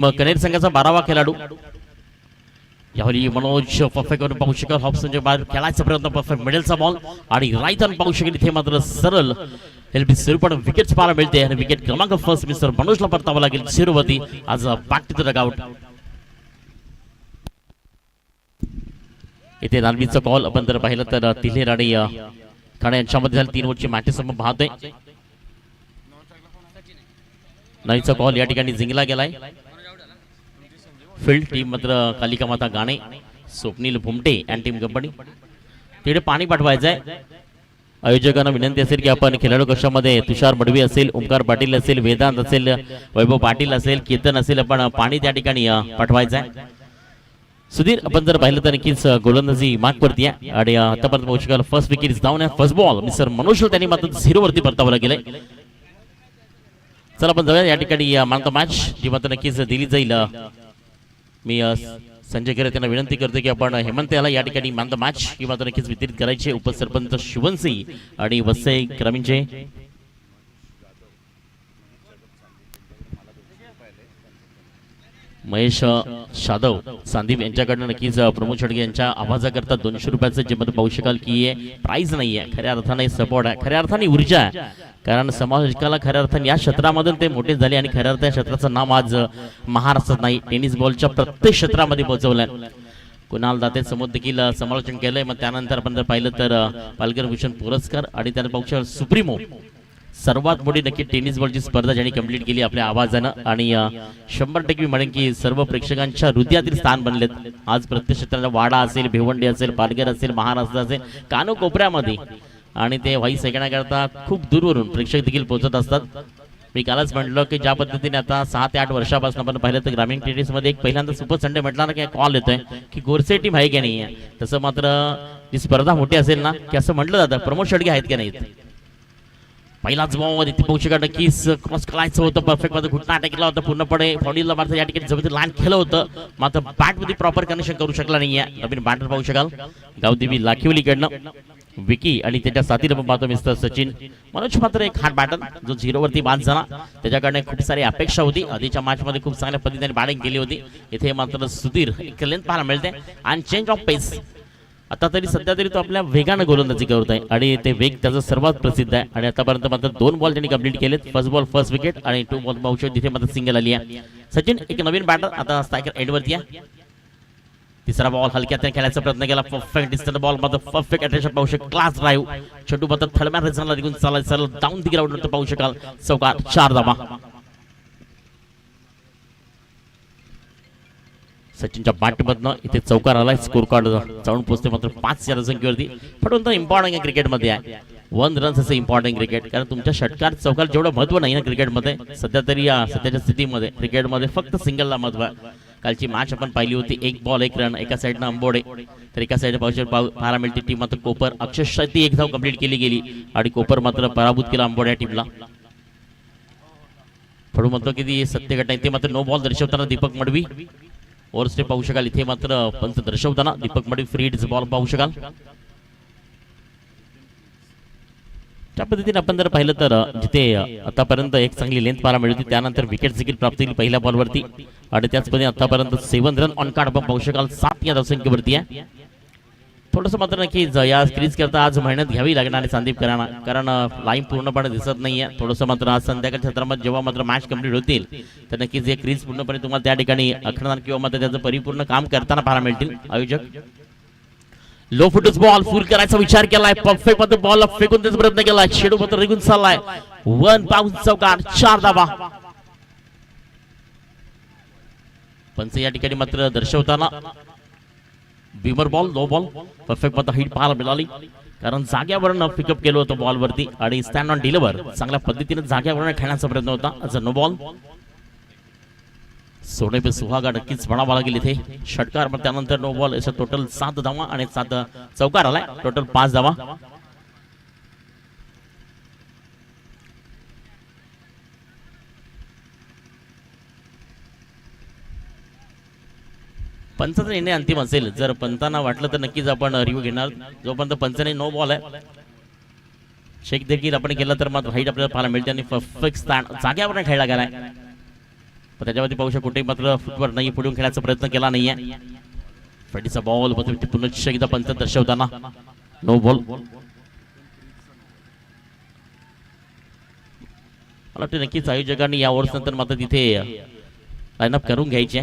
मग कनेर संघाचा 12वा खेळाडू यावेळी मनोज परफेक्ट करून पाहू शकेल. हॉप्सनच्या बाहेर खेळायचा प्रयत्न, परफेक्ट मिडलचा बॉल आणि राईट हँड पाहू शकेल. इथे मात्र सरळ एलबी पण विकेट पाहायला मिळते आणि विकेट क्रमांक फर्स्ट मिस्टर मनोजला परतावा लागेल. शिरवती आज बॅक टू द डगआउट. इथे दानवीचा कॉल आपण जर पाहिलं तर तिल्हेर आणि ठाणे यांच्यामध्ये झाले 3 ओव्हरची मॅचेस आपण पाहतोय. नवीचा कॉल या ठिकाणी जिंकला गेलाय. फील्ड टीम मात्र कालिका माता गाणे, स्वप्नील भुमटे अँड टीम कंपनी. तिकडे पाणी पाठवायचं आहे. आयोजकांना विनंती असेल की आपण खेळाडू कक्षामध्ये तुषार मडवी असेल, ओमकार पाटील असेल, वेदांत असेल, वैभव पाटील असेल, कीर्तन असेल, आपण पाणी त्या ठिकाणी पाठवायचं आहे. सुधीर आपण जर पाहिलं तर नक्कीच गोलंदाजी मार्कवरती आहे आणि आतापर्यंत पाहू शकाल फर्स्ट विकेट इज डाऊन आहे. फर्स्ट बॉल मिस्टर मनोज त्यांनी मात्र 0 वरती परतावा गेलाय. चला आपण जाऊया या ठिकाणी मॅन ऑफ द मॅच जी मात्र नक्कीच दिली जाईल. मी संजय खरे त्यांना विनंती करतो की आपण हेमंत याला या ठिकाणी मॅन ऑफ द मॅच ही मात्र नक्कीच वितरित करायचे. उपसरपंच शिवनसिंग आणि वसई ग्रामीणचे महेश शादव संदीप यांच्याकडनं नक्कीच प्रमोद छडगे यांच्या आवाजाकरता 200 रुपयाचं जे मध्ये पाहू शकाल की प्राइज नाही आहे, खऱ्या अर्थाने सपोर्ट आहे, खऱ्या अर्थाने ऊर्जा आहे. कारण समाजाला खऱ्या अर्थाने या क्षेत्रामधून ते मोठे झाले आणि खऱ्या अर्थाने क्षेत्राचं नाव आज महाराष्ट्रात नाही, टेनिस बॉलच्या प्रत्येक क्षेत्रामध्ये पोहोचवलंय. कुणाल दाते समोर देखील समालोचन केलंय. मग त्यानंतर आपण पाहिलं तर पालघर भूषण पुरस्कार आणि त्यानंतर पाहू शकाल सुप्रीमो सर्वात मोठी नक्की टेनिस बॉलची स्पर्धा ज्यांनी कंप्लीट केली आपल्या आवाजानं आणि 100% म्हणेन की सर्व प्रेक्षकांच्या हृदयातील स्थान बनलेत. आज प्रत्येक क्षेत्राला वाडा असेल, भिवंडी असेल, पालघर असेल, महाराष्ट्र असेल, कानोकोपऱ्यामध्ये आणि ते व्हाईस ऐकण्याकरता खूप दूरवरून प्रेक्षक देखील पोहोचत असतात. मी कालच म्हटलं की ज्या पद्धतीने आता 6 ते 8 वर्षापासून आपण पाहिलं तर ग्रामीण टेनिसमध्ये एक पहिल्यांदा सुपर संडे म्हटलं ना की कॉल येतोय की गोरसे टीम आहे की नाही आहे. तसं मात्र जी स्पर्धा मोठी असेल ना की असं म्हटलं जातं प्रमोद छडगे आहेत की नाहीत. पहिलाच बॉल इथे पाहू शकाल नक्कीच क्रॉस करायचं होतं, परफेक्ट मध्ये घुटना अटॅक केला होता, पूर्णपणे फॉडीला मारता या ठिकाणी जवळ लाईन खेळलं होतं, मात्र बॅट मध्ये प्रॉपर कनेक्शन करू शकला नाहीये. नवीन बॅटर पाहू शकाल गावदेवी लाखिवलीकडनं विकी आणि त्याच्या साथीला पण पाहतो मिस्टर सचिन. मनोज मात्र एक हार्ड बॅटर जो 0 वरती बाद झाला. त्याच्याकडे खूप सारी अपेक्षा होती. आधीच्या मॅच मध्ये खूप चांगल्या पद्धतीने बॅटिंग केली होती. इथे मात्र सुधीर एक लेंथ पाहायला मिळते आणि चेंज ऑफ पेस. आता तरी सध्या तरी तो आपल्या वेगानं गोलंदाजी करत आहे आणि ते वेग त्याचा सर्वात प्रसिद्ध आहे. आणि आतापर्यंत मात्र 2 बॉल त्यांनी कंप्लीट केलेत. फर्स्ट बॉल फर्स्ट विकेट आणि 2 बॉल पाहू शकतो तिथे मात्र सिंगल आली आहे. सचिन एक नवीन बॅटर आता स्ट्रायकर एंड वरती आहे. तिसरा बॉल हलक्यात खेळायचा प्रयत्न केला, परफेक्ट डिस्टन्स बॉल मात्र परफेक्ट अटेन्शन पाहू शकाल. क्लास ड्राईव्ह छोटू मात्र थर्डमॅन रिझनला निघून चालायचं डाऊन दी ग्राउंड पाहू शकाल. चौकार 4 धावा. सचिनच्या बॅटमधनं इथे चौकार आलाय. स्कोर कार्ड जाऊन पोहोचते मात्र 5 या संख्येवरती. पण इम्पॉर्टंट क्रिकेटमध्ये आहे 1 रन्स असं इम्पॉर्टंट क्रिकेट. कारण तुमच्या षटकार चौकार जेवढं महत्व नाही ना क्रिकेटमध्ये सध्या तरी या सध्याच्या स्थितीमध्ये क्रिकेटमध्ये फक्त सिंगलला महत्व आहे. कालची मॅच आपण पाहिली होती 1 बॉल 1 रन. एका साईडनं अंबोडे तर एका साईडने पाहायला मिळते टीम मात्र कोपर अक्षरशः ती 1 धाव कंप्लीट केली गेली आणि कोपर मात्र पराभूत केला अंबोड्या टीमला. थोडं म्हणतो की ती सत्य घटना. इथे मात्र नो बॉल दर्शवताना दीपक मडवी ओव्हर स्टेप पाहू शकाल. इथे मात्र पंच दर्शवताना Deepak Madavi free hit ball पाहू शकाल. त्या पद्धतीने आपण जर पाहिलं तर जिथे आतापर्यंत एक चांगली लेंथ पाहायला मिळते त्यानंतर विकेट देखील प्राप्त केली पहिल्या बॉलवरती आणि त्याच पद्धतीने आतापर्यंत 7 रन ऑन कार्ड आपण पाहू शकाल. 7 या धावसंख्येवरती आहे. थोडंसं मात्र नक्की या क्रीज करता आज मेहनत घ्यावी लागणार आहे संदीप करांना, कारण लाईन पूर्णपणे दिसत नाहीये. थोडंसं मात्र आज संध्याकाळच्या क्षेत्रामध्ये जेव्हा मात्र मॅच कंप्लीट होतील तर नक्कीच हे क्रीज पूर्णपणे तुम्हाला त्या ठिकाणी आखणार किंवा मात्र त्याचं परिपूर्ण काम करताना पाहायला मिळतील आयोजक. लो फुटच बॉल फुल करायचा विचार केलाय. परफेक्ट मध्ये बॉल फेकून त्याचा प्रयत्न केलाय. शेडू मात्र निघून चाललाय. 1 पाऊंड चौकार 4 धावा. पंच या ठिकाणी मात्र दर्शवताना बिमर बॉल लो बॉल परफेक्ट मध्ये हिट पाहायला मिळाली, कारण जाग्यावरून पिकअप केलं होतं बॉलवरती आणि स्टँड ऑन डिलिव्हर चांगल्या पद्धतीने जाग्यावरून खेळण्याचा प्रयत्न होता. नो बॉल सोने पे सुहागा नक्कीच म्हणावा लागेल इथे. षटकार पण त्यानंतर नो बॉल असं टोटल 7 धावा आणि 7 चौकार आलाय. टोटल 5 धावा. पंचाचा निर्णय अंतिम असेल. जर पंचांना वाटलं तर नक्कीच आपण रिव्ह्यू घेणार. जोपर्यंत पंचाने नो बॉल आहे शेक देखील आपण केला तर मात्र हाईट आपल्याला पाहायला मिळते आणि परफेक्ट स्टँड जाग्यावर खेळला गेलाय. पण त्याच्यावरती पाहू शकतो कुठेही मात्र फुटवर नाही, पुढून खेळायचा प्रयत्न केला नाहीये. फटीचा बॉल पुनश्च एकदा पंच दर्शवताना नो बॉल. मला वाटतं नक्कीच आयोजकांनी या ओव्हर्स नंतर मात्र तिथे लाईनअप करून घ्यायचे,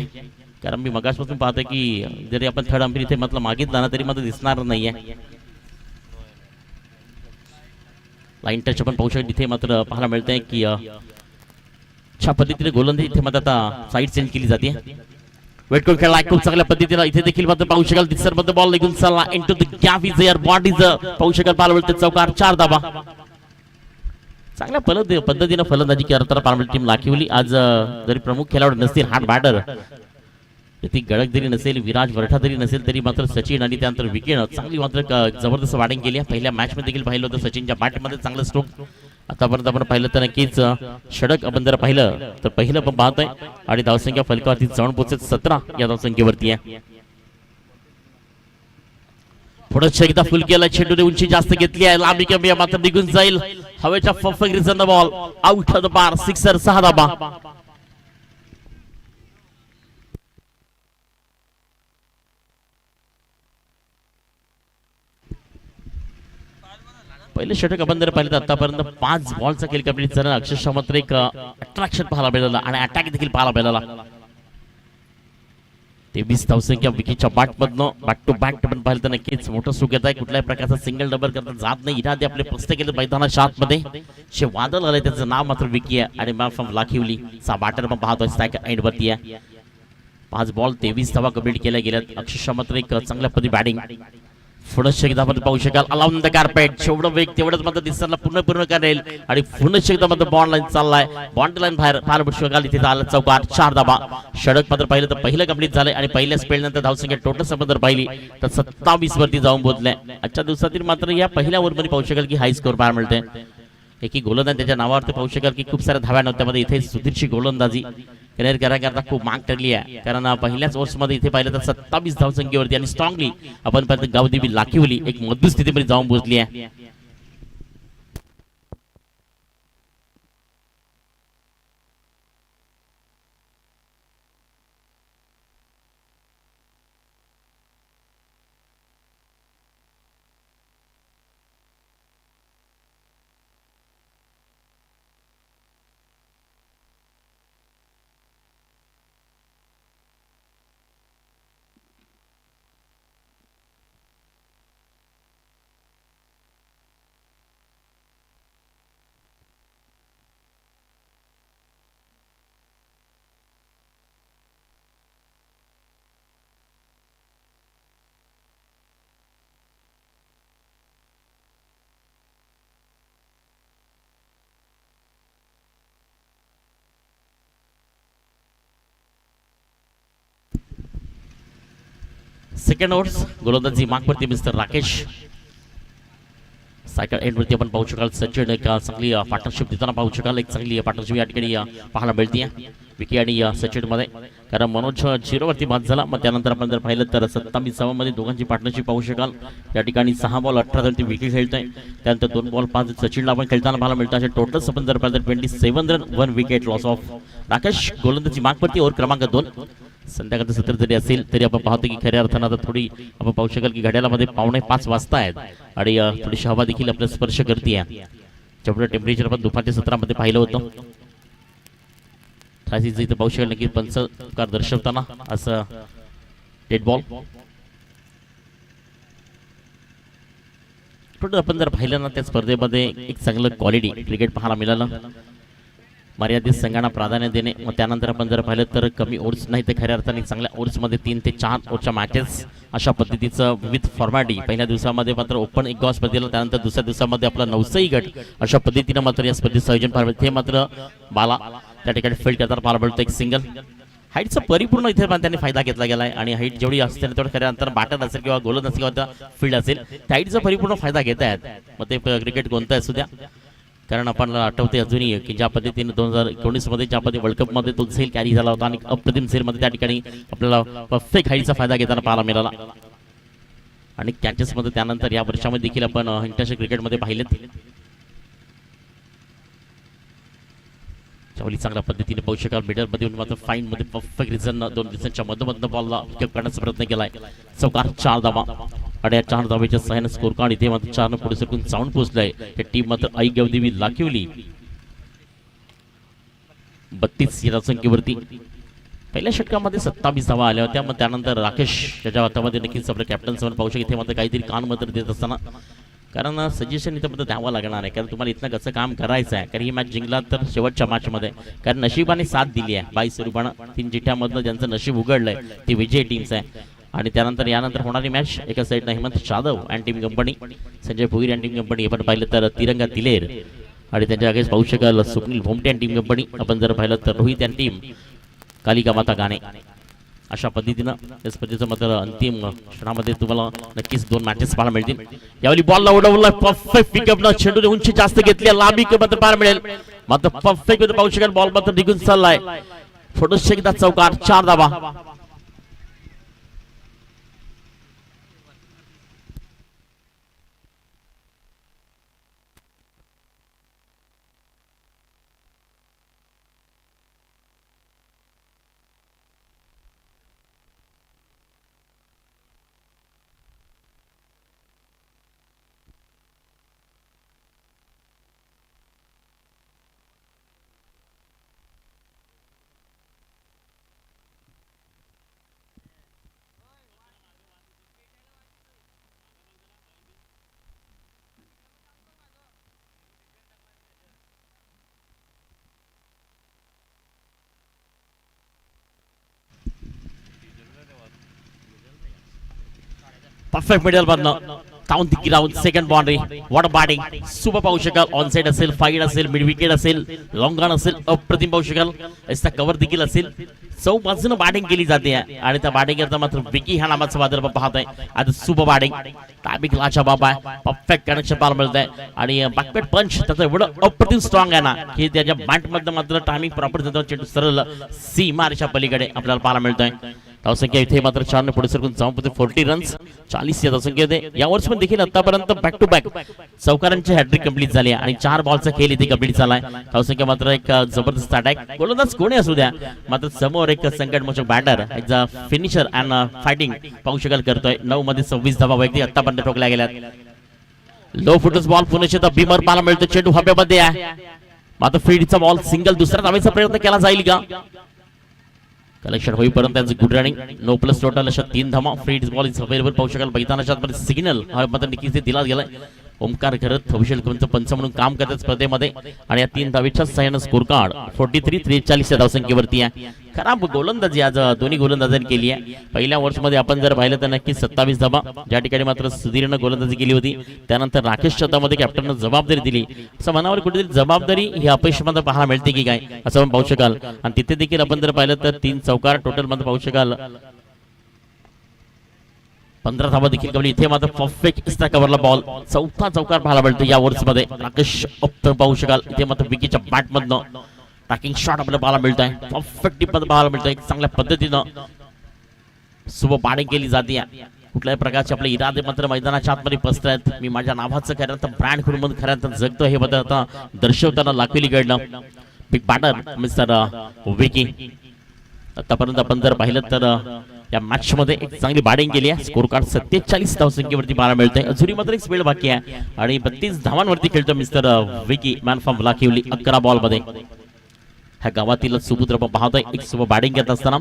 कारण मी मगासपासून पाहतोय की जरी आपण थर्ड अंपीर इथे म्हटलं मागितला ना तरी मात्र दिसणार नाहीये. लाईन टच आपण पाहू शकतो, इथे मात्र पाहायला मिळतंय की छा पद्धतीने गोलंदाजी इथे मात्र आता साईड चेंज केली जाते. वेट करून खेळला खूप चांगल्या पद्धतीने, इथे देखील मात्र पाहू शकाल तिसर मध्ये बॉल निघून चालला into the gap is air bodies पाहू शकाल पाहायला मिळते चौकार 4 धाबा. चांगल्या पद्धतीने फलंदाजी करताना पाहायला टीम लाखिवली. आज जरी प्रमुख खेळाडू नसतील, हार्ड बॅटर ती गडक जरी नसेल, विराज वरठा जरी नसेल, तरी मात्र सचिन आणि त्यानंतर विकेट चांगली मात्र जबरदस्त बॅटिंग केली. पहिल्या मॅच मध्ये देखील पाहिलं होतं सचिनच्या बॅटमध्ये चांगलं स्ट्रोक. आतापर्यंत आपण पाहिलं तर नक्कीच षटक आपण जर पाहिलं तर पहिलं पण पाहतोय आणि धावसंख्या फलकावरती जाऊन पोहोचत 17 या धावसंख्येवरती आहे. पुढे एकदा फुल केला, चेंडूने उंची जास्त घेतली आहे, लांबी कमी आहे मात्र निघून जाईल हवेच्या फफगिरीचा ball out of the bar, sixer 6 धाबा. पहिले षटक आपण जर पाहिलं तर आतापर्यंत 5 बॉलचा खेळ कंप्लीट झाला. अक्षरशः मात्र एक अट्रॅक्शन पाहायला मिळालं आणि अटॅक देखील पाहायला मिळाला. 23 धावसंख्या विकेटच्या बॅटमधनं बॅक टू बॅक आपण पाहिलं तर नक्कीच मोठं सुख येत आहे. कुठल्याही प्रकारचा सिंगल डबल करता जात नाही. इरादे आपले प्रस्त केले मैदानाच्या आतमध्ये. शे वादळ आले, त्याचं नाव मात्र विकी आहे आणि मॅन फ्रॉम लाखिवली चा बॅटर पण पाहतोय स्ट्रायकर एंड वरती आहे. 5 बॉल 23 धावा कंप्लीट केल्या गेल्यात. अक्षरशः मात्र एक चांगल्या पद्धती बॅटिंग. पुनश्च एकदा आपण पाहू शकाल अलाउन द कार्पेट, जेवढं वेग तेवढंच मात्र दिसताना पूर्ण करेल आणि पुनश्च एकदा मात्र बॉन्ड लाईन चाललाय, बॉन्ड लाईन बाहेर फार शकाल इथे झालं चौकार 4 धाबा. षटक मात्र पाहिलं तर पहिलं कंप्लीट झालंय आणि पहिल्या स्पेल नंतर धावसंख्या टोटल आपण जर पाहिली तर 27 वरती जाऊन पोहोचले. आजच्या दिवसातील मात्र या पहिल्या ओव्हरमध्ये पाहू शकाल की हाय स्कोर पाहायला मिळते. एकी गोलंदाज त्याच्या नावावरती पाहू शकाल की खूप साऱ्या धाव्या नव्हत्या मध्ये इथे सुधीरची गोलंदाजी करिअर करायकरता खूप माग ठरली आहे, कारण पहिल्याच ओव्हर्समध्ये इथे पाहिलं तर 27 धावसंख्येवरती आणि स्ट्रॉंगली आपण पाहिलं गावदेवी लाखिवली एक मजबूत स्थितीमध्ये जाऊन पोहोचली आहे. सेकंड ओव्हर्स गोलंदाजी मागवरती मिस्टर राकेश. सायकल एंड वरती आपण पाहू शकाल सचिन एक चांगली पार्टनरशिप देताना पाहू शकाल. एक चांगली पार्टनरशिप या ठिकाणी पाहायला मिळते विकी आणि सचिन मध्ये, कारण मनोज 0 वरती बाद झाला. मग त्यानंतर आपण जर पाहिलं तर 27 मध्ये दोघांची पार्टनरशिप पाहू शकाल. या ठिकाणी 6 बॉल 18 वरती विकी खेळतोय, त्यानंतर 2 बॉल 5 सचिनला आपण खेळताना पाहायला मिळतं. असे टोटल आपण जर पाहिलं 27 run 1 wicket loss of Rakesh. गोलंदाजी मागवरती ओव्हर क्रमांक 2. संध्याकाळचं सत्र जरी असेल तरी आपण पाहतो की खऱ्या अर्थानं आता थोडी आपण पाहू शकाल की घड्याळामध्ये 4:45 वाजता आहेत आणि थोडीशी हवा देखील आपल्याला स्पर्श करते. जेवढं टेम्परेचर आपण दुपारच्या सत्रामध्ये पाहिलं होतं इथं पाहू शकाल नक्की पंचकार दर्शवताना असं डेड बॉल. टोटल आपण जर पाहिलं ना त्या स्पर्धेमध्ये एक चांगलं क्वालिटी क्रिकेट पाहायला मिळालं. मर्यादित संघांना प्राधान्य देणे, मग त्यानंतर आपण जर पाहिलं तर कमी ओव्हर्स नाही तर खऱ्या अर्थाने चांगल्या ओव्हर्समध्ये 3 ते 4 ओव्हरच्या मॅचेस अशा पद्धतीचं विविध फॉर्मॅट. पहिल्या दिवसामध्ये मात्र ओपन एक गाव स्पर्धेला, त्यानंतर दुसऱ्या दिवसामध्ये आपला 9 गट अशा पद्धतीनं मात्र या स्पर्धेचं आयोजन पाहायला मिळते. मात्र बाला त्या ठिकाणी फील्ड करताना पाहायला मिळतं एक सिंगल. हाईटचा परिपूर्ण इथे पण त्यांनी फायदा घेतला गेला आहे आणि हाईट जेवढी असते तेवढं खऱ्या अंतर बॅटर असेल किंवा गोलंदाज असेल किंवा फील्ड असेल त्या हाईटचा परिपूर्ण फायदा घेत आहेत. मग ते क्रिकेट कोणतं असू द्या, कारण आपण आठवते अजूनही की ज्या पद्धतीने 2019 मध्ये ज्या पद्धती वर्ल्ड कप मध्ये तो झेल कॅरी झाला होता आणि अप्रतिम झेल मध्ये त्या ठिकाणी आपल्याला परफेक्ट हाईटचा फायदा घेताना पाहायला मिळाला. आणि कॅचेस मध्ये त्यानंतर या वर्षामध्ये देखील आपण इंटरनॅशनल क्रिकेटमध्ये पाहिलेत. त्यावेळी चांगल्या पद्धतीने पाहू शकाल मिडलमध्ये मात्र फाईन मध्ये परफेक्ट रिझन 2 दिवसांच्या मधोमधनं बॉलला पिकअप करण्याचा प्रयत्न केलाय. चौकार 4 धावा आणि या 4 धावेच्या सहाय्याने स्कोर कार्ड इथे मात्र 4 पुढे सरकून जाऊन पोहोचलाय. ही टीम मात्र आई गवदेवी लाखिवली 32 या संख्येवरती. पहिल्या षटकामध्ये 27 धावा आल्या होत्या. मग त्यानंतर राकेश त्याच्या हातामध्ये नक्कीच आपलं कॅप्टन सेवन पाहू शकते. इथे मात्र काहीतरी कान मात्र देत असताना कारण सजेशन इथं मात्र द्यावं लागणार आहे. कारण तुम्हाला इथनं कसं काम करायचं आहे. कारण ही मॅच जिंकला तर शेवटच्या मॅचमध्ये कारण नशिबाने साथ दिली आहे 22 रुपयानं 3 चिठ्ठ्यामधनं ज्यांचं नशीब उघडलंय ती विजय टीम्स आहे. आणि त्यानंतर यानंतर होणारी मॅच एका साईडनं Hemant Jadhav and team company, Sanjay Bhoir and team company. आपण पाहिलं तर तिरंगा दिलेर आणि त्यांच्या अगेन्स्ट पाहू शकाल स्वप्नील भोमटे अँड टीम कंपनी. आपण जर पाहिलं तर रोहित अँड टीम कालिका माता गाणे. अशा पद्धतीनं या स्पर्धेचं मात्र अंतिम क्षणामध्ये तुम्हाला नक्कीच 2 मॅचेस पाहायला मिळतील. यावेळी बॉलला उडवला परफेक्ट पिकअप न चेंडूने उंची जास्त घेतली लांबी मात्र पाहायला मिळेल. मात्र परफेक्ट पाहू शकाल बॉल मात्र निघून चाललाय. थोडंसं एकदा चौकार 4 धावा. परफेक्ट मिडल मधनं टाउन दिग्गी राहून second boundary. What batting super पाहू शकाल. ऑन साइड असेल, फाईड असेल, मिड विकेट असेल, लॉंग रन असेल, अप्रतिम पाहू शकाल. याचा कव्हर देखील असेल. चौ बाजूनं बॅटिंग केली जाते आणि त्या बॅटिंग करता मात्र विकी ह्या नामाचा वादळ पाहत आहे. आता सुपर बॅटिंग टायमिंग लाचा बाबा आहे. परफेक्ट कनेक्शन पाहायला मिळत आहे आणि बॅकपेट पंच त्याचं एवढं अप्रतिम स्ट्रॉंग आहे ना की त्याच्या बॅट मधनं मात्र टायमिंग प्रॉपर देतो. चेंडू सरळ सीमारेषा पलीकडे आपल्याला पाहायला मिळतोय. धावसंख्या इथे मात्र 4 ने पुढे सरकून जाऊन 40 रन्स 40 या धावसंख्या होते. यावर्षी पण देखील आतापर्यंत बॅक टू बॅक चौकारांची हॅट्रिक कंप्लीट झाली आणि 4 बॉलचा खेळ इथे कंप्लीट झालाय. धावसंख्या मात्र एक जबरदस्त अटॅक. गोलंदाज कोणी असू द्या मात्र समोर एक संकटमोचक बॅटर एक फिनिशर अँड फायटिंग पाहू शकाल करतोय. 9 मध्ये 26 धावा वैयक्तिक आतापर्यंत ठोकल्या गेल्यात. लो फुटस बॉल पुन्हा भीमर पाहायला मिळतो. चेंडू हवेमध्ये आहे मात्र फील्डचा बॉल सिंगल दुसऱ्या धावेचा प्रयत्न केला जाईल का. कलेक्शन होईपर्यंत त्यांचं good running. No plus total अशा 3 धावा. फ्री बॉल इज अवेलेबल पाहू शकाल. बैतानाच्या सिग्नल हा मात्र नक्कीच दिला गेलाय. ओमकार करत अभिषेक पंच म्हणून काम करतात स्पर्धेमध्ये आणि या 3 धावेच्या सहाय्याने स्कोर कार्ड 43-43 या धावसंख्येवरती आहे. खराब गोलंदाजी आज दोन्ही गोलंदाजांनी केली आहे. पहिल्या वर्षमध्ये आपण जर पाहिलं तर नक्की 27 धावा. ज्या ठिकाणी मात्र सुधीरनं गोलंदाजी केली होती त्यानंतर राकेश शतामध्ये कॅप्टननं जबाबदारी दिली. असं मनावर कुठेतरी जबाबदारी ही अपयशामध्ये पाहायला मिळते की काय असं आपण पाहू शकाल. आणि तिथे देखील आपण जर पाहिलं तर 3 चौकार टोटल मध्ये पाहू शकाल. 15 धावा देखील कवली. इथे मात्र परफेक्ट इस्ता कव्हरला बॉल चौथा चौकार पाहायला मिळतो या ओव्हर्स मध्ये. राकेश पाहू शकाल. इथे मात्र विकीच्या बॅट मधनं टाकिंग शॉट आपल्याला पाहायला मिळत आहे. परफेक्ट टिप मध्ये पाहायला मिळतोय. चांगल्या पद्धतीनं सुपर बॅटिंग केली जाते. कुठल्याही प्रकारचे आपले इरादे मात्र मैदानाच्या आतमध्ये पसत आहेत. मी माझ्या नावाचं खरं तर ब्रँड करून खरं जगतो हे बद्दल आता दर्शवताना लाखवेली घडलं. Big batter mister Vicky. आतापर्यंत आपण जर पाहिलं तर या मॅच मध्ये एक चांगली बॅटिंग केली आहे. स्कोर कार्ड 47 धावसंख्येवरती पाहायला मिळतंय. अजूनही मात्र एक स्पेल बाकी आहे आणि 32 धावांवरती खेळतो mister Vicky man from Lakhivali 11 ball मध्ये. ह्या गावातील सुपुत्र आपण पाहतोय एक सुपर बॅटिंग करत असताना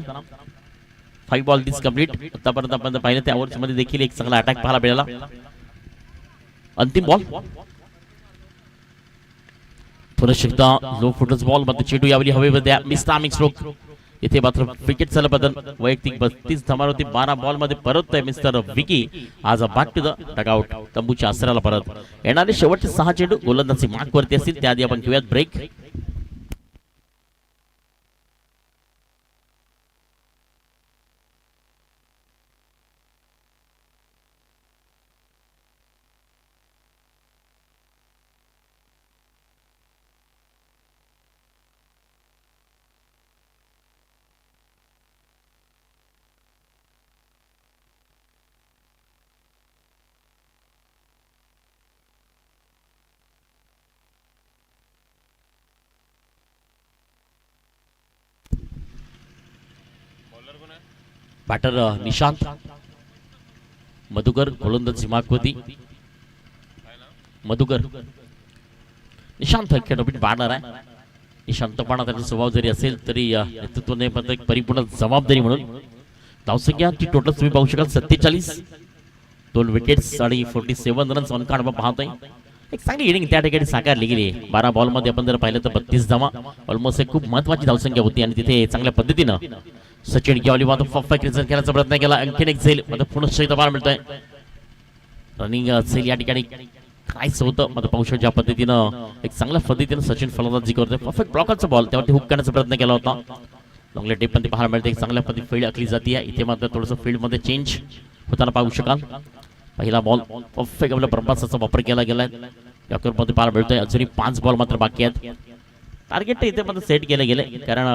5 बॉल दिस कंप्लीट. आतापर्यंत आपण पाहिलं त्या ओव्हर्स मध्ये देखील एक चांगला अटॅक पाहायला मिळाला. अंतिम बॉल पुन्हा लो फुटस बॉल मध्ये चेंडू यावेळी हवेमध्ये मिस टायमिंग स्ट्रोक. इथे मात्र विकेट झालं बदल. वैयक्तिक 32 धावा होती. 12 बॉल मध्ये परततोय मिस्टर विकी. आज बॅक टू द डगआउट तंबूच्या आसऱ्याला परत. येणारे शेवटचे 6 चेंडू गोलंदाजी मार्क वरती असतील. त्याआधी आपण घेऊयात ब्रेक. बॅटर निशांत, मधुकर गोलंदाज हिमाकवती, मधुकर निशांत खेळपीठ बॅटर आहे. निशांतपणा त्याचा स्वभाव जरी असेल तरी नेतृत्वाने एक परिपूर्ण जबाबदारी म्हणून धावसंख्या ती टोटल तुम्ही पाहू शकाल 47, 2 विकेट्स आणि 47 रन्स ऑन कार्ड पाहतोय. एक चांगली इनिंग त्या ठिकाणी साकारली गेली. 12 बॉलमध्ये आपण जर पाहिलं तर 32 धावा, ऑलमोस्ट एक खूप महत्वाची धावसंख्या होती आणि तिथे चांगल्या पद्धतीनं सचिन केवली मात्र परफेक्ट रिझल्ट खेळण्याचा प्रयत्न केला. आणखीन एक झेल मध्ये पुनश्च इथं पाहायला मिळतोय. रनिंग झेल या ठिकाणी काहीच होतं मध्ये पाहू शकतो. ज्या पद्धतीनं एक चांगल्या पद्धतीनं सचिन फलंदाजी करतोय. परफेक्ट ब्लॉकरचा बॉल त्यावरती हुक करण्याचा प्रयत्न केला होता. लॉंगले टेप पण ते पाहायला मिळते. एक चांगल्या पद्धती फील्ड आखली जाते. इथे मात्र थोडंसं फील्डमध्ये चेंज होताना पाहू शकाल. पहिला बॉल परफेक्ट आपल्या प्रभासाचा वापर केला गेलाय. मध्ये पाहायला मिळतोय. अजूनही 5 बॉल मात्र बाकी आहेत. टार्गेट इथे मात्र सेट केले गेले कारण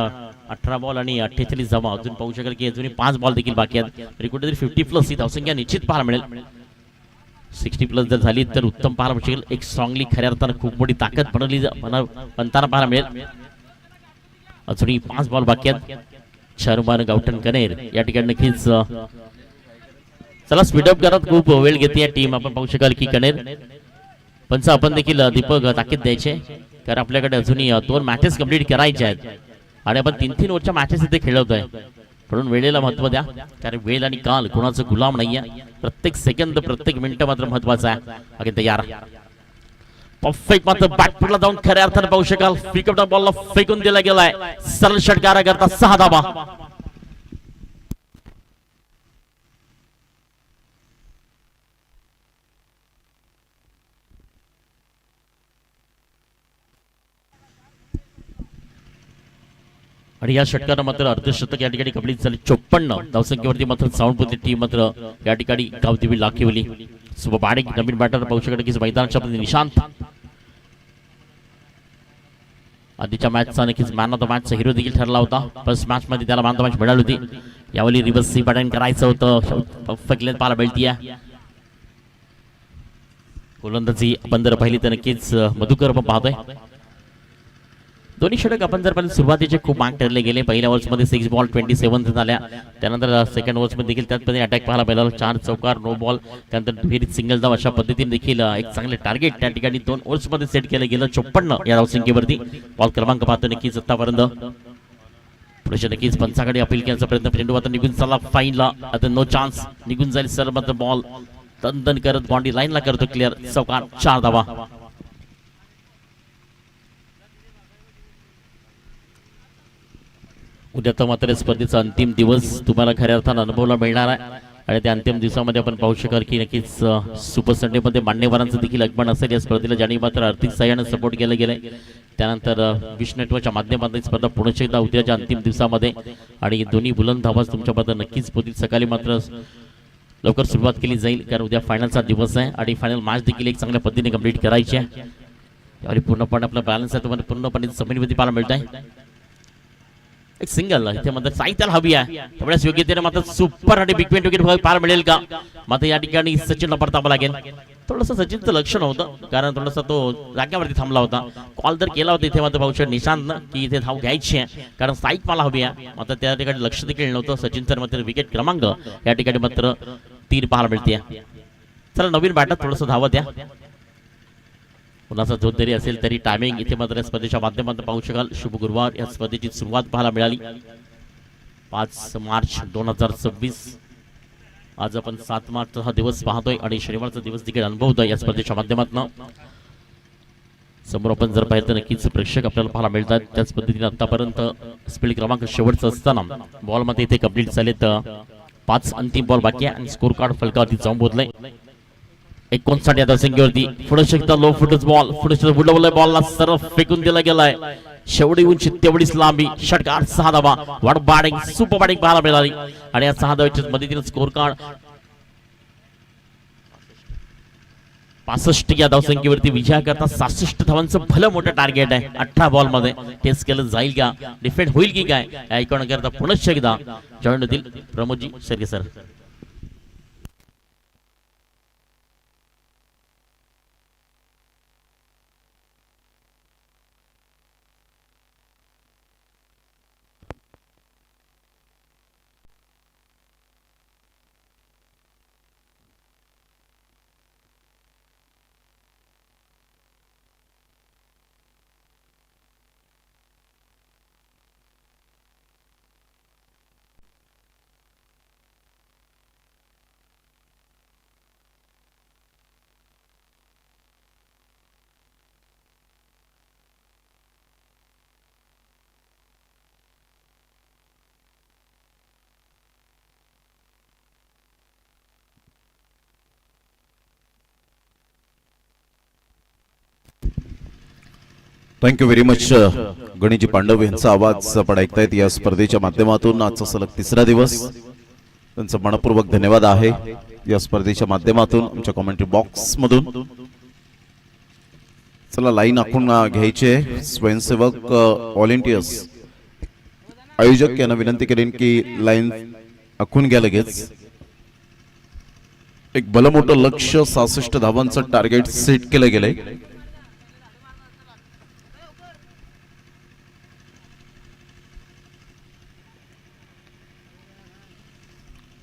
18 बॉल आणि 48 धावा. अजून पाहू शकाल की अजूनही 5 बॉल देखील बाकी आहेत. तरी कुठेतरी 50+ ही धावसंख्या निश्चित पाहायला मिळेल. 60+ जर झाली तर उत्तम पाहायला मिळेल. एक स्ट्रॉंगली खऱ्या अर्थानं खूप मोठी ताकद बनताना पाहायला मिळेल. अजूनही 5 बॉल बाकी आहेत. शर्मान गावठण कनेर या ठिकाणी नक्कीच चला स्पीडअप करत खूप वेळ घेते टीम. आपण पाहू शकाल की कनेर पंच आपण देखील दीपक ताकीद द्यायचे कारण आपल्याकडे अजूनही 2 मॅचेस कंप्लीट करायचे आहेत आणि आपण 3-3 ओव्हरच्या मॅचेस इथे खेळवतोय. म्हणून वेळेला महत्व द्या कारण वेळ आणि काल कोणाचं गुलाम नाहीये. प्रत्येक सेकंद प्रत्येक मिनिट मात्र महत्वाचा आहे. अगदी तयार परफेक्ट मात्र बॅकफुटला जाऊन खऱ्या अर्थाने पाहू शकाल. पिकअपच्या बॉलला फेकून दिला गेलाय. सरळ षटकारा करता 6 धावा. आणि या षटकानं मात्र अर्धशतक या ठिकाणी कंप्लीट झाले. 54 धावसंख्येवरती मात्र साऊंडपुरती टीम मात्र या ठिकाणी गावदेवी लाखिवली. सुबह नवीन बॅटर पाहू शकता की मैदानाच्या निशांत आधीच्या मॅचचा नक्कीच मॅन ऑफ द मॅचचा हिरो देखील ठरला होता. फर्स्ट मॅच मध्ये त्याला मॅन ऑफ द मॅच मिळाली होती. यावेळी रिव्हर्स सी बॅटिंग करायचं होतं. परफेक्ट लेंथ पाहायला मिळतीये. गोलंदाजी आपण जर पाहिली तर नक्कीच मधुकर आपण पाहतोय. दोन्ही षटक आपण जर पाहिलं सुरुवातीचे खूप मार्क ठरले गेले. पहिल्या ओव्हर्समध्ये 6 बॉल 27 झाल्या. त्यानंतर सेकंड ओव्हर्समध्ये देखील त्याच पद्धतीने अटॅक पाहायला मिळाला. 4 चौकार, नो बॉल, त्यानंतर दुहेरी सिंगल धाव अशा पद्धतीने देखील एक चांगले टार्गेट त्या ठिकाणी 2 ओव्हर्समध्ये सेट केलं गेलं. 54 या धावसंख्येवरती बॉल क्रमांक पाहतो नक्कीच आतापर्यंत पुढे नक्कीच पंचाकडे अपील करण्याचा प्रयत्न. चेंडू आता निघून चला फाईनला. आता नो चान्स निघून जाईल सर मात्र बॉल तन करत बाउंड्री लाईनला करतो क्लिअर. चौकार 4 धावा. उद्या तर मात्र स्पर्धेचा अंतिम दिवस तुम्हाला खऱ्या अर्थानं अनुभवायला मिळणार आहे आणि त्या अंतिम दिवसामध्ये आपण पाहू शकाल की नक्कीच सुपर संडे मध्ये मान्यवरांचं देखील आगमन असेल या स्पर्धेला. ज्याने मात्र आर्थिक सहाय्याने सपोर्ट केलं गेलंय. त्यानंतर विश नेटवर्कच्या माध्यमातून स्पर्धा पुण्याच्या एकदा उद्याच्या अंतिम दिवसामध्ये आणि दोन्ही बुलंद धावाच तुमच्याबद्दल नक्कीच होतील. सकाळी मात्र लवकर सुरुवात केली जाईल कारण उद्या फायनलचा दिवस आहे आणि फायनल मॅच देखील एक चांगल्या पद्धतीने कंप्लीट करायची आहे. यावेळी पूर्णपणे आपला बॅलन्स आहे तुम्हाला पूर्णपणे जमिनीवरती पाहायला मिळत आहे. एक सिंगल इथे मात्र साहित्याला हवी आहे तेवढ्याच योग्यतेने मात्र सुपर आणि बिग विकेट पाहायला मिळेल का. मात्र या ठिकाणी सचिनला परतावं लागेल. थोडंसं सचिनचं लक्ष नव्हतं कारण थोडासा तो जाग्यावरती थांबला होता. कॉल तर केला होता इथे मात्र पाहू निशांत की इथे धाव घ्यायची आहे कारण साईक मला हवी आहे. मात्र त्या ठिकाणी लक्ष देखील नव्हतं. सचिन तर मात्र विकेट क्रमांक या ठिकाणी मात्र 3 पाहायला मिळते. चला नवीन बॅटर थोडंसं धावत द्या. कुणाचा जो तरी असेल तरी टायमिंग इथे मात्र स्पर्धेच्या माध्यमातून पाहू शकाल. शुभ गुरुवार या स्पर्धेची सुरुवात पाहायला मिळाली 5 मार्च 2026. आज आपण 7 मार्चचा हा दिवस पाहतोय आणि शनिवारचा दिवस देखील अनुभवतोय या स्पर्धेच्या माध्यमातून. समोर आपण जर पाहिलं तर नक्कीच प्रेक्षक आपल्याला पाहायला मिळतात. त्याच पद्धतीने आतापर्यंत स्पीड क्रमांक शेवटचा असताना बॉल मध्ये इथे कंप्लीट झालेत 5 अंतिम बॉल बाकी आहे आणि स्कोर कार्ड फलकावरती जाऊन बोललंय. 59 या धावसंख्येवरती पुढे शकता लो फुटच बॉल पुढे बुडवलाय. बॉलला सरळ फेकून दिला गेलाय. शेवटी उंची तेवढीच लांबी. षटकार 6 धावा. वाढ बॅटिंग सुपर बॅटिंग पाहायला मिळाली आणि या 6 धावांच्या मदतीने स्कोर कार्ड 65 या धावसंख्येवरती विजयाकरता 66 धावांचं भलं मोठं टार्गेट आहे. 18 बॉल मध्ये टेस्ट केलं जाईल का डिफेंड होईल की काय ऐकण्याकरता पुनश्च एकदा जॉईन होतील प्रमोदजी सरगे sir. Thank you very much Ganeshji Pandav यांचा आवाज आपण ऐकतायत या स्पर्धेच्या माध्यमातून. आजचा सलग तिसरा दिवस त्यांचा मनपूर्वक धन्यवाद आहे या स्पर्धेच्या माध्यमातून आमच्या कमेंट्री बॉक्स मधून. चला लाईन आखून घ्यायचे. स्वयंसेवक व्हॉलेंटियर्स आयोजक यांना विनंती करेन की लाईन आखून घ्या लगेच. एक भलमोठं लक्ष 66 धावांचं टार्गेट सेट केलं गेलंय.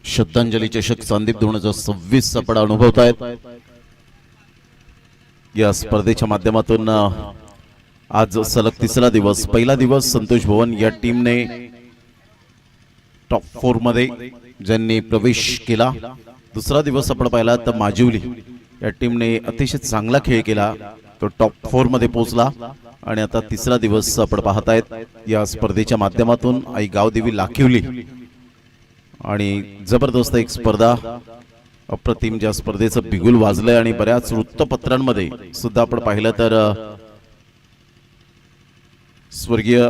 श्रद्धांजली चषक संदीप 2026 आपण अनुभवतायत. या स्पर्धेच्या माध्यमातून आज सलग तिसरा दिवस. पहिला दिवस संतोष भवन या टीमने टॉप 4 मध्ये ज्यांनी प्रवेश केला. दुसरा दिवस आपण पाहिला तर माजिवली या टीमने अतिशय चांगला खेळ केला, तो टॉप 4 मध्ये पोहोचला. आणि आता तिसरा दिवस आपण पाहतायत या स्पर्धेच्या माध्यमातून आई गावदेवी लाखिवली. आणि जबरदस्त एक स्पर्धा, अप्रतिम ज्या स्पर्धेचं बिगुल वाजलंय. आणि बऱ्याच वृत्तपत्रांमध्ये सुद्धा आपण पाहिलं तर स्वर्गीय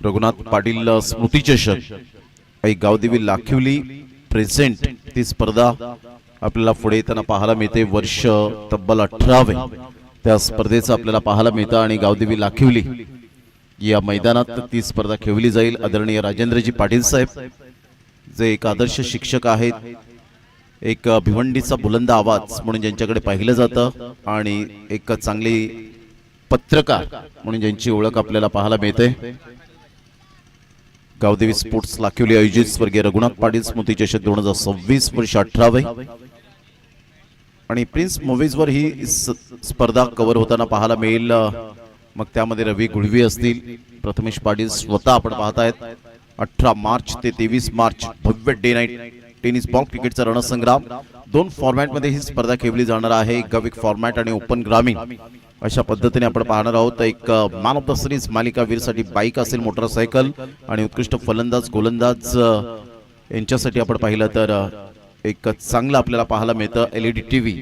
रघुनाथ पाटील स्मृती चषक आई गावदेवी लाखिवली प्रेझेंट, ती स्पर्धा आपल्याला पुढे येताना पाहायला मिळते. वर्ष तब्बल 18वे त्या स्पर्धेचं आपल्याला पाहायला मिळतं. आणि गावदेवी लाखिवली या मैदानात ती स्पर्धा खेळली जाईल. आदरणीय राजेंद्रजी पाटील साहेब जे एक आदर्श शिक्षक आहेत, एक भिवंडीचा बुलंद आवाज म्हणून ज्यांच्याकडे पाहिलं जातं आणि एक चांगली पत्रकार म्हणून ज्यांची ओळख आपल्याला पाहायला मिळते. गावदेवी स्पोर्ट्स लाखिवली आयोजित स्वर्गीय रघुनाथ पाटील स्मृती चषक 2026 वर्ष 18वे. आणि प्रिन्स मूवीज वर ही स्पर्धा कव्हर होताना पाहायला मिळेल. मग त्यामध्ये रवी गुळवी असतील, प्रथमेश पाटील स्वतः आपण पाहतायत. 18 मार्च ते 23 मार्च भव्य डे नाईट टेनिस बॉल क्रिकेटचा रणसंग्राम. 2 फॉर्मॅट मध्ये ही स्पर्धा खेळली जाणार आहे. गविक फॉर्मॅट आणि ओपन ग्रामीण अशा पद्धतीने आपण पाहणार आहोत. एक मॅन ऑफ द सिरीज मालिकावीरसाठी बाईक असेल, मोटरसायकल, आणि उत्कृष्ट फलंदाज गोलंदाज यांच्यासाठी आपण पाहिलं तर एक चांगलं आपल्याला पाहायला मिळतं LED TV.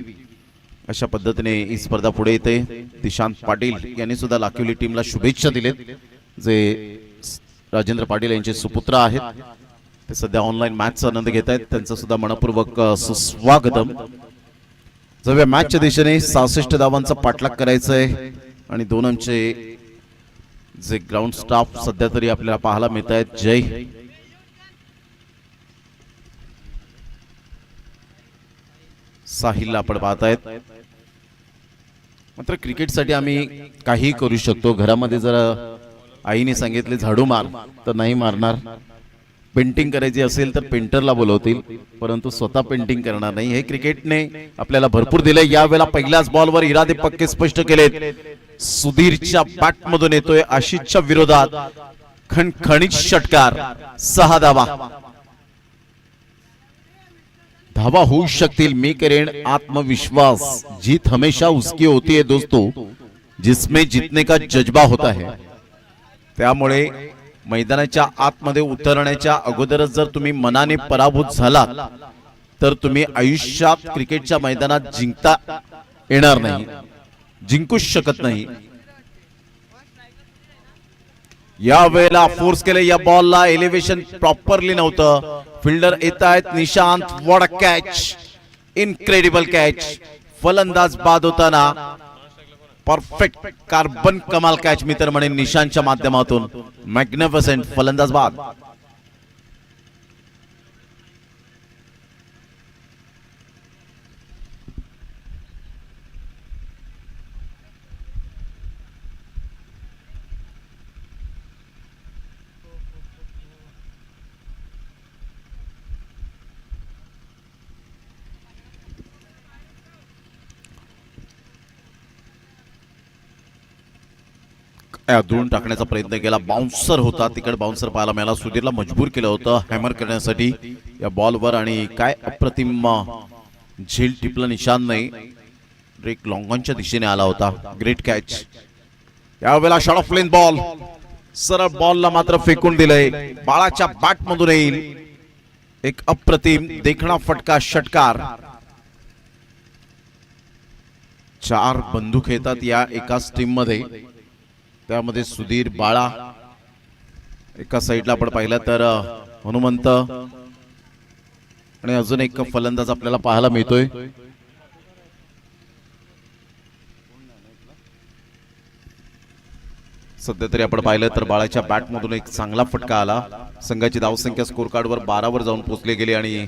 अशा पद्धतीने ही स्पर्धा पुढे येते. दिशांत पाटील यांनी सुद्धा लाखिवली टीमला शुभेच्छा दिलेत, जे राजेंद्र पाटील यांचे सुपुत्र आहेत. ते सध्या ऑनलाईन मॅचचा आनंद घेत आहेत. त्यांचं सुद्धा मनपूर्वक सुस्वागतम. जव्या मॅचच्या दिशेने 66 धावांचा पाठलाग करायचा आहे. आणि 2 अंचे जे ग्राउंड स्टाफ सध्या तरी आपल्याला पाहायला मिळत आहेत. जय साहिलला आपण पाहतायत. मात्र क्रिकेटसाठी आम्ही काही करू शकतो. घरामध्ये जर आईने सांगितले झाडू मार तर नाही मारणार. पेंटिंग करायची असेल तर पेंटरला बोलवतील, परंतु स्वतः पेंटिंग करणार नाही. हे क्रिकेटने आपल्याला भरपूर दिले. यावेळेला पहिल्याच बॉलवर इरादे पक्के स्पष्ट केलेत. सुधीरच्या बॅट मधून येतोय आशिषच्या विरोधात खणखणीत षटकार. 6 धावा. धावा होऊ शकतील. मी करेन आत्मविश्वास. जीत हमेशा उसकी होती है दोस्तों जिसमें जीतने का जज्बा होता है. त्यामुळे मैदानाच्या आतमध्ये उतरण्याच्या अगोदरच जर तुम्ही मनाने पराभूत झालात तर तुम्ही आयुष्यात क्रिकेटच्या मैदानात जिंकता येणार नाही, जिंकूच शकत नाही. या वेळेला फोर्स केले. या बॉलला एलिव्हेशन प्रॉपरली नव्हतं. फिल्डर येत आहेत. Nishant, what a catch, incredible catch. फलंदाज बाद होताना परफेक्ट कार्बन कमाल कॅच मी तर म्हणेन निशांतच्या माध्यमातून. मॅग्निफिसेंट फलंदाज बाद. धुळून टाकण्याचा प्रयत्न केला. बाउन्सर होता, तिकडे बाउन्सर पाहायला मिळाला. सुधीरला मजबूर केलं होतं हॅमर करण्यासाठी या बॉलवर. आणि काय अप्रतिम झेल टिपलं निशान नाही. ब्रेक लॉंगॉनच्या दिशेने आला होता. Great catch. यावेळेला शॉट ऑफ लेन बॉल. सरळ बॉलला मात्र फेकून दिलंय. बाळाच्या बॅट मधून येईल एक अप्रतिम देखणा फटका षटकार. 4 बंदूक येतात या एकाच टीम मध्ये. त्यामध्ये सुधीर, बाळा, एका साईडला आपण पाहिलं तर हनुमंत आणि अजून एक फलंदाज आपल्याला पाहायला मिळतोय. सध्या तरी आपण पाहिलं तर बाळाच्या बॅट मधून एक चांगला फटका आला. संघाची धावसंख्या स्कोर कार्ड वर 12 वर जाऊन पोहोचली गेली आणि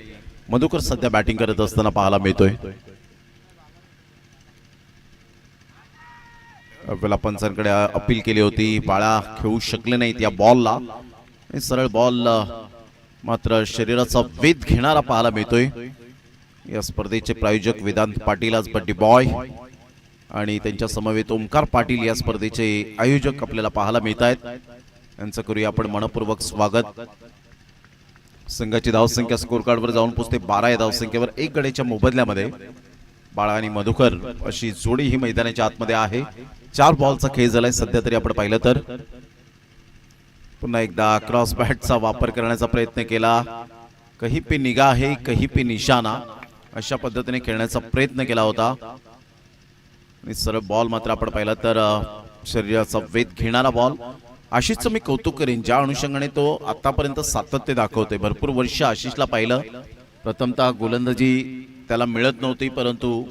मधुकर सध्या बॅटिंग करत असताना पाहायला मिळतोय. आपल्याला पंचांकडे अपील केली होती, बाळा खेळू शकले नाहीत या बॉलला. सरळ बॉल मात्र शरीराचा वेध घेणारा पाहायला मिळतोय. या स्पर्धेचे प्रायोजक वेदांत पाटील आज बड्डी बॉय आणि त्यांच्या समवेत ओमकार पाटील या स्पर्धेचे आयोजक आपल्याला पाहायला मिळत आहेत. यांचं करूया आपण मनपूर्वक स्वागत. संघाची धावसंख्या स्कोर कार्ड वर जाऊन पोहोचते 12 या धावसंख्येवर. 1 गड्याच्या मोबदल्यामध्ये बाळा आणि मधुकर अशी जोडी ही मैदानाच्या आतमध्ये आहे. 4 बॉलचा खेळ झालाय सध्या तरी आपण पाहिलं तर. पुन्हा एकदा क्रॉस बॅटचा वापर करण्याचा प्रयत्न केला. कहीं पे निगाह है कहीं पे निशाना अशा पद्धतीने खेळण्याचा प्रयत्न केला होता आणि सरळ बॉल मात्र आपण पाहिला तर शरीराचा वेध घेणारा बॉल. आशिषचं मी कौतुक करेन ज्या अनुषंगाने तो आतापर्यंत सातत्य दाखवतोय. भरपूर वर्ष आशिषला पाहिलं. प्रथमतः गोलंदाजी त्याला मिळत नव्हती, परंतु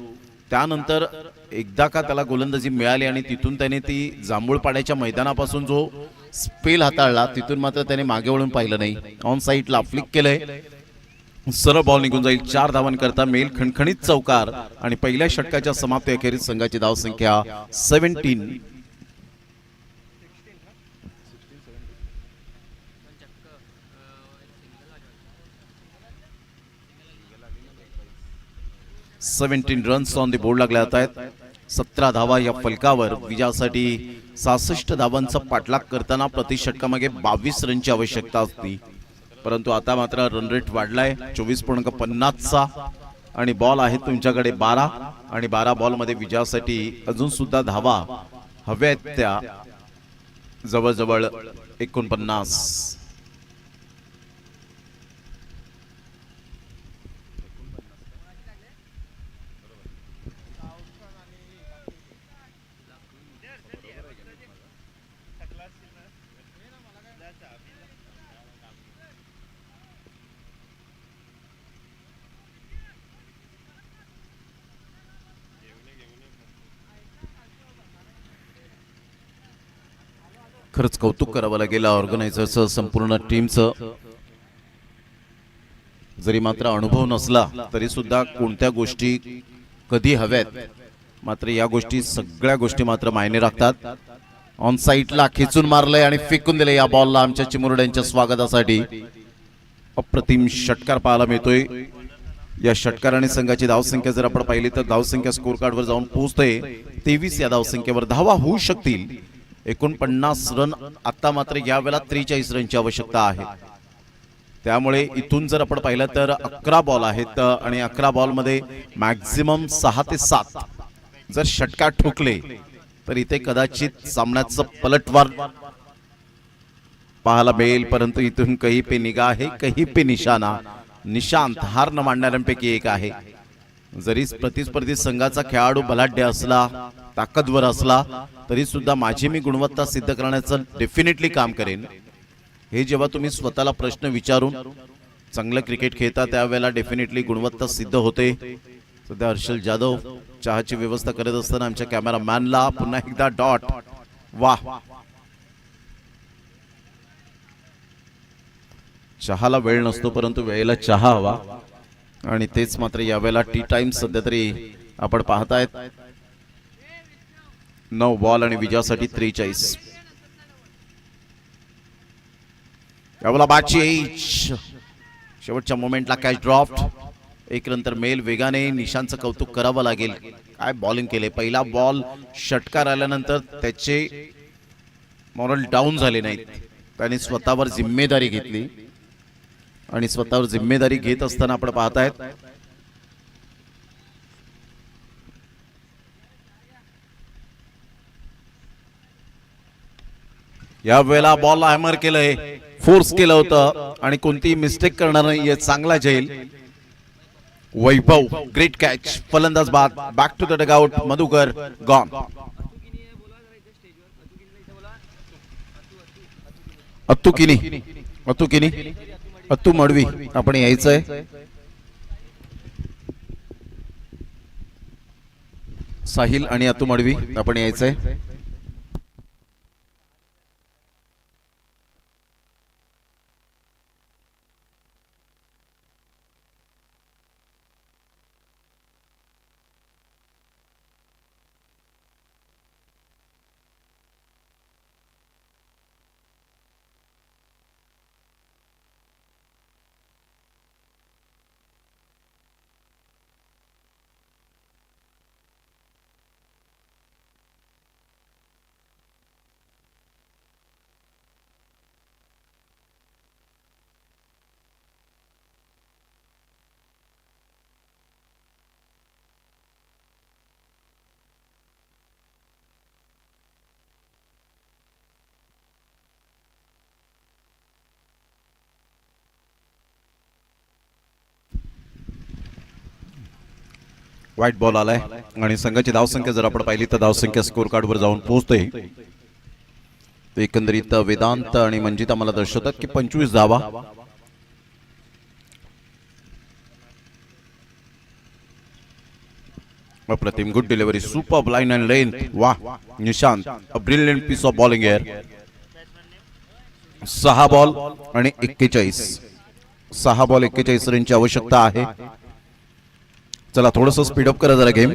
त्यानंतर एकदा का त्याला गोलंदाजी मिळाली आणि तिथून त्याने ती जांभूळपाड्याच्या मैदानापासून जो स्पेल हाताळला तिथून मात्र त्याने मागे वळून पाहिलं नाही. ऑन साईडला फ्लिक केलंय, सरळ बॉल निघून जाईल. 4 धावांकरता मेल खणखणीत चौकार आणि पहिल्या षटकाच्या समाप्ती अखेरीस संघाची धावसंख्या 17. रन्स ऑन द बोर्ड लागले जात आहेत. 17 धावा या फलकावर. विजयासाठी 66 धावांचा पाठलाग करताना प्रति षटकामागे 22 रनची आवश्यकता असती, परंतु आता मात्र रन रेट वाढलाय 24.50चा आणि बॉल आहेत तुमच्याकडे 12 आणि 12 बॉल मध्ये विजयासाठी अजून सुद्धा धावा हव्या आहेत त्या जवळजवळ 49. खरंच कौतुक करावं लागेल ऑर्गनायझरचं, संपूर्ण टीमचं. जरी मात्र अनुभव नसला तरी सुद्धा कोणत्या गोष्टी कधी हव्यात, मात्र या गोष्टी सगळ्या गोष्टी मात्र मायने राखतात. ऑन साईडला खेचून मारलंय आणि फेकून दिले या बॉलला आमच्या चिमुरड्यांच्या स्वागतासाठी. अप्रतिम षटकार पाहायला मिळतोय. या षटकाराने संघाची धावसंख्या जर आपण पाहिली तर धावसंख्या स्कोर कार्डवर जाऊन पोहोचते 23 या धावसंख्येवर. धावा होऊ शकतील 49 रन. आता मात्र यावेळेला 43 रनची आवश्यकता आहे. त्यामुळे इथून जर आपण पाहिलं तर 11 बॉल आहेत आणि 11 बॉल मध्ये मॅक्झिमम 6 ते 7 जर षटकार ठोकले तर इथे कदाचित सामन्याचं पलटवार पाहायला मिळेल. परंतु इथून कहीं पे निगाह है कहीं पे निशाना. निशांत हार न मानणाऱ्यांपैकी एक आहे. जरी प्रतिस्पर्धी संघाचा खेळाडू बलाढ्य असला, ताकदवर असला, तरी सुद्धा माझी मी गुणवत्ता सिद्ध करण्याचं डेफिनेटली काम करेन. हे जेव्हा तुम्ही स्वतःला प्रश्न विचारून चांगलं क्रिकेट खेळता त्यावेळेला डेफिनेटली गुणवत्ता सिद्ध होते. सध्या हर्षल जाधव चहाची व्यवस्था करत असताना आमच्या कॅमेरामॅनला पुन्हा एकदा डॉट. वाह, चहाला वेळ नसतो परंतु वेळेला चहा हवा आणि तेच मात्र यावेळेला टी टाइम सध्या तरी आपण पाहतायत. 9 बॉल आणि विजयासाठी 43. यावेळेला बाची शेवटच्या मोमेंटला कॅच ड्रॉप्ड. एक नंतर मेल वेगाने. निशांचं कौतुक करावं लागेल, काय बॉलिंग केले. पहिला बॉल षटकार आल्यानंतर त्याचे मॉरल डाऊन झाले नाहीत. त्याने स्वतःवर जिम्मेदारी घेतली आणि स्वतःवर जिम्मेदारी घेत असताना आपण पाहतायत या वेळेला बॉलला हॅमर केलंय, फोर्स केलं होतं आणि कोणतीही मिस्टेक करणार नाही. चांगला जाईल वैभव ग्रेट कॅच, फलंदाज बाद, back to the dugout, Madhukar gone. Attu Kini, Attu Madavi आपण यायचंय. साहिल आणि अत्तू मडवी आपण यायचंय. व्हाईट बॉल आलाय आणि संघाची धावसंख्या जर आपण पाहिली तर धावसंख्या स्कोर कार्डवर जाऊन पोहोचते. एकंदरीत वेदांत आणि मंजिता मला दर्शवतात की 25 धावा. अप्रतिम, good delivery, super line and length. वाह Nishant, a brilliant piece of bowling air. 6 ball आणि 41 रनची आवश्यकता आहे. चला थोडस स्पीडअप करा जरा गेम.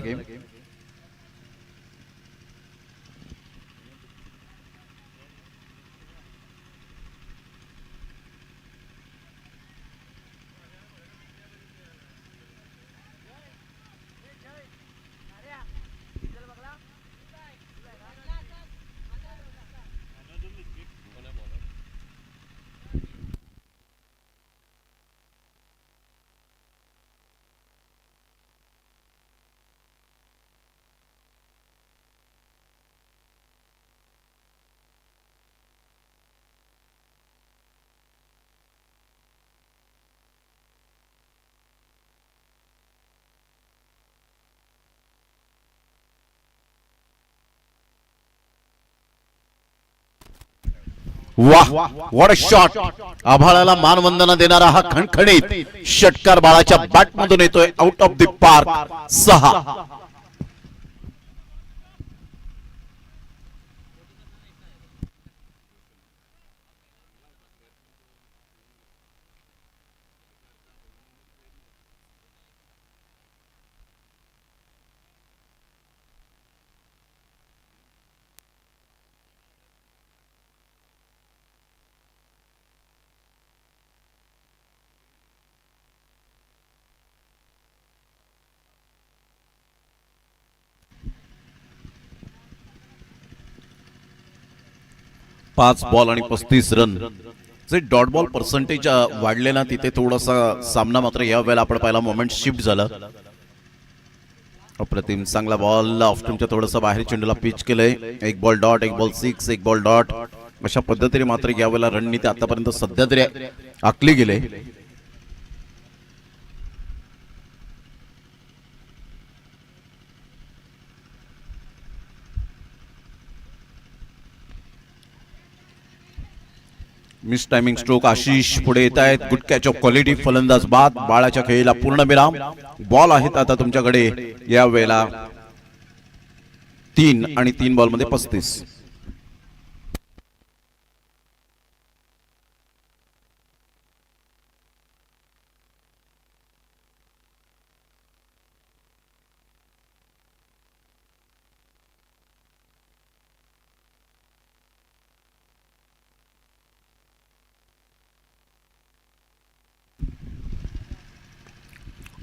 वाह व्हाट अ शॉट. आभाळाला मानवंदना देणारा हा खणखणीत षटकार बाळाच्या बॅट मधून येतोय आउट ऑफ द पार्क. 6. पाच बॉल आणि 35 run. J dot ball percentage वाढले ना तिथे थोडासा सामना मात्र या वेळेला आपण पाहिला मोमेंट शिफ्ट झाला. अप्रतिम, चांगला बॉल ऑफस्टंपच्या थोडंसं बाहेर चेंडूला पिच केलंय. 1 ball dot, 1 ball 6, 1 ball dot अशा पद्धतीने मात्र या वेळेला रणनीती ते आतापर्यंत सध्या तरी आखली गेले. मिस टायमिंग स्ट्रोक आशिष पुढे येत आहेत. गुड कॅच ऑफ क्वालिटी, फलंदाज बाद. बाळाच्या खेळीला पूर्ण विराम. बॉल आहेत आता तुमच्याकडे या वेळेला 3 आणि 3 बॉल मध्ये 35.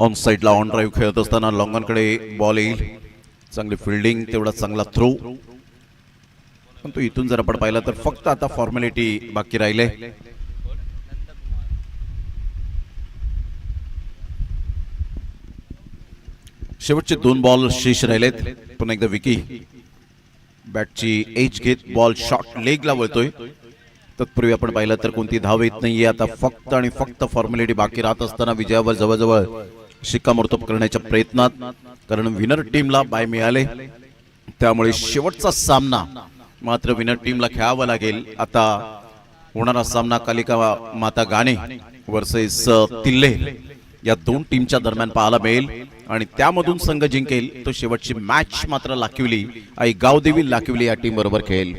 ऑन साइडला ऑन ड्राईव्ह खेळत असताना लॉंगनकडे बॉल येईल. चांगली फिल्डिंग, तेवढा चांगला थ्रो. पण तो इथून जर आपण पाहिला तर फक्त आता फॉर्मॅलिटी बाकी राहिले. शेवटचे 2 बॉल शेष राहिलेत. पुन्हा एकदा विकी बॅटची एज घेत बॉल शॉर्ट लेगला वळतोय. तत्पूर्वी आपण पाहिलं तर कोणती धाव येत नाहीये. आता फक्त आणि फक्त फॉर्मॅलिटी बाकी राहत असताना विजयावर जवळजवळ शिक्कामोर्तब करण्याच्या प्रयत्नात, कारण विनर टीमला बाय मिळाले, त्यामुळे शेवटचा सामना मात्र विनर टीमला खेळावा लागेल. आता होणारा सामना कालिका माता गाणे वर्सेस तिल्ले या दोन टीमच्या दरम्यान पाहायला मिळेल आणि त्यामधून संघ जिंकेल तो शेवटची मॅच मात्र लाखिवली आई गावदेवी लाखिवली या टीम बरोबर खेळेल.